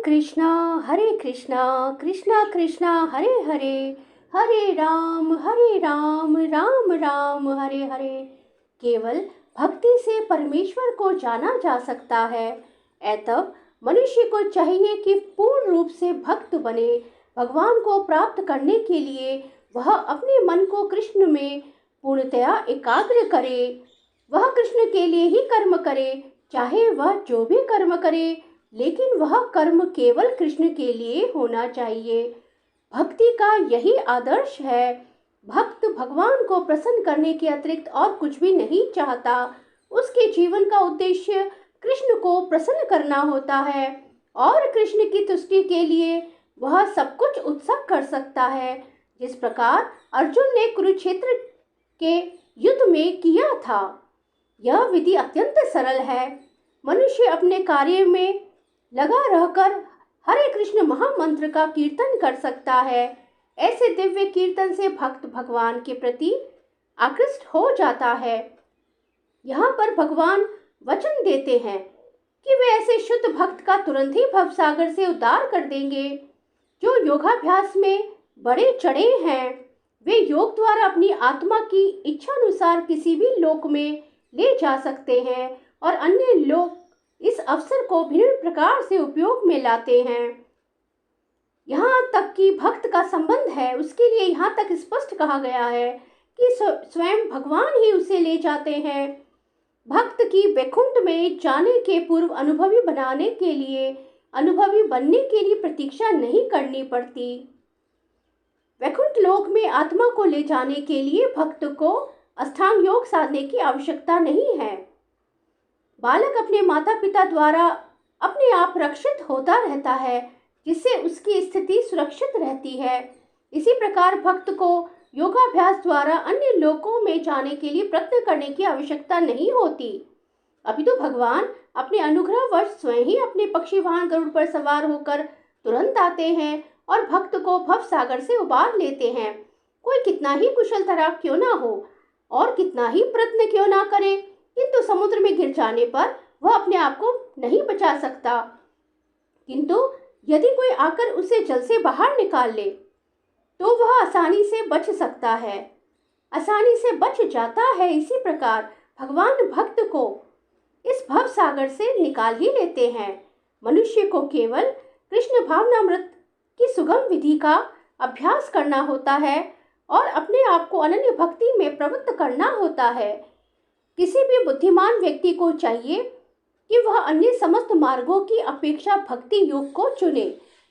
हरे कृष्णा कृष्णा कृष्णा हरे हरे, हरे राम राम राम हरे हरे। केवल भक्ति से परमेश्वर को जाना जा सकता है। अतः मनुष्य को चाहिए कि पूर्ण रूप से भक्त बने। भगवान को प्राप्त करने के लिए वह अपने मन को कृष्ण में पूर्णतया एकाग्र करे। वह कृष्ण के लिए ही कर्म करे, चाहे वह जो भी कर्म करे, लेकिन वह कर्म केवल कृष्ण के लिए होना चाहिए। भक्ति का यही आदर्श है। भक्त भगवान को प्रसन्न करने के अतिरिक्त और कुछ भी नहीं चाहता। उसके जीवन का उद्देश्य कृष्ण को प्रसन्न करना होता है और कृष्ण की तुष्टि के लिए वह सब कुछ उत्सव कर सकता है, जिस प्रकार अर्जुन ने कुरुक्षेत्र के युद्ध में किया था। यह विधि अत्यंत सरल है। मनुष्य अपने कार्य में लगा रहकर हरे कृष्ण महामंत्र का कीर्तन कर सकता है। ऐसे दिव्य कीर्तन से भक्त भगवान के प्रति आकृष्ट हो जाता है। यहाँ पर भगवान वचन देते हैं कि वे ऐसे शुद्ध भक्त का तुरंत ही भवसागर से उद्धार कर देंगे। जो योगाभ्यास में बड़े चढ़े हैं, वे योग द्वारा अपनी आत्मा की इच्छा अनुसार किसी भी लोक में ले जा सकते हैं और अन्य लोग इस अवसर को भिन्न प्रकार से उपयोग में लाते हैं। यहाँ तक कि भक्त का संबंध है, उसके लिए यहाँ तक स्पष्ट कहा गया है कि स्वयं भगवान ही उसे ले जाते हैं। भक्त की वैकुंठ में जाने के पूर्व अनुभवी बनने के लिए प्रतीक्षा नहीं करनी पड़ती। वैकुंठ लोक में आत्मा को ले जाने के लिए भक्त को अष्टांग योग साधने की आवश्यकता नहीं है। बालक अपने माता पिता द्वारा अपने आप रक्षित होता रहता है, जिससे उसकी स्थिति सुरक्षित रहती है। इसी प्रकार भक्त को योगाभ्यास द्वारा अन्य लोकों में जाने के लिए प्रयत्न करने की आवश्यकता नहीं होती। अभी तो भगवान अपने अनुग्रहवश स्वयं ही अपने पक्षी वाहन गरुड़ पर सवार होकर तुरंत आते हैं और भक्त को भव सागर से उबार लेते हैं। कोई कितना ही कुशल तैराक क्यों ना हो और कितना ही प्रयत्न क्यों ना करे, किंतु समुद्र में गिर जाने पर वह अपने आप को नहीं बचा सकता। किंतु यदि कोई आकर उसे जल से बाहर निकाल ले तो वह आसानी से बच सकता है, आसानी से बच जाता है। इसी प्रकार भगवान भक्त को इस भव सागर से निकाल ही लेते हैं। मनुष्य को केवल कृष्ण भावनामृत की सुगम विधि का अभ्यास करना होता है और अपने आप को अनन्य भक्ति में प्रवृत्त करना होता है। किसी भी बुद्धिमान व्यक्ति को चाहिए कि वह अन्य समस्त मार्गों की अपेक्षा भक्ति योग को चुने।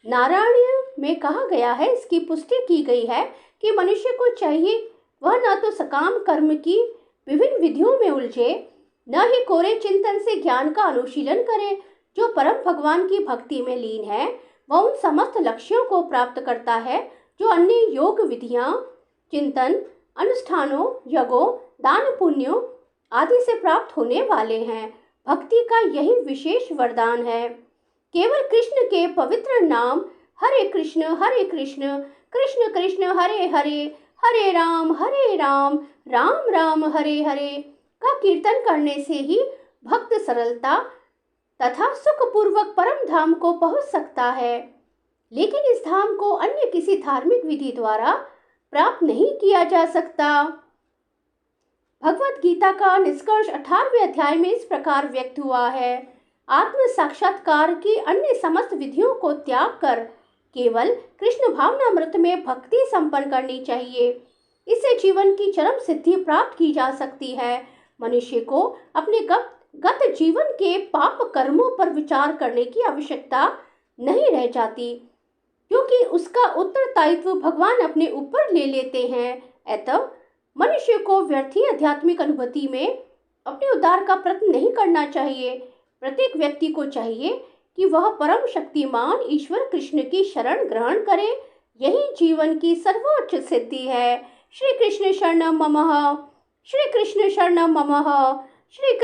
नारायण में कहा गया है, इसकी पुष्टि की गई है कि मनुष्य को चाहिए वह न तो सकाम कर्म की विभिन्न विधियों में उलझे, न ही कोरे चिंतन से ज्ञान का अनुशीलन करे। जो परम भगवान की भक्ति में लीन है वह उन समस्त लक्ष्यों को प्राप्त करता है जो अन्य योग विधियां, चिंतन, अनुष्ठानों, यज्ञों, दान पुण्यों आदि से प्राप्त होने वाले हैं। भक्ति का यही विशेष वरदान है। केवल कृष्ण के पवित्र नाम हरे कृष्ण कृष्ण कृष्ण हरे हरे, हरे राम राम राम हरे हरे का कीर्तन करने से ही भक्त सरलता तथा सुखपूर्वक परम धाम को पहुंच सकता है। लेकिन इस धाम को अन्य किसी धार्मिक विधि द्वारा प्राप्त नहीं किया जा सकता। भगवत गीता का निष्कर्ष 18वें अध्याय में इस प्रकार व्यक्त हुआ है। आत्म साक्षात्कार की अन्य समस्त विधियों को त्याग कर केवल कृष्ण भावनामृत में भक्ति संपन्न करनी चाहिए। इससे जीवन की चरम सिद्धि प्राप्त की जा सकती है। मनुष्य को अपने गत जीवन के पाप कर्मों पर विचार करने की आवश्यकता नहीं रह जाती, क्योंकि उसका उत्तरदायित्व भगवान अपने ऊपर ले लेते हैं। अतः मनुष्य को व्यर्थी आध्यात्मिक अनुभूति में अपने उद्धार का प्रयत्न नहीं करना चाहिए। प्रत्येक व्यक्ति को चाहिए कि वह परम शक्तिमान ईश्वर कृष्ण की शरण ग्रहण करे। यही जीवन की सर्वोच्च सिद्धि है। श्री कृष्ण शरणम मम, श्री कृष्ण शरणम मम, श्री कृष्ण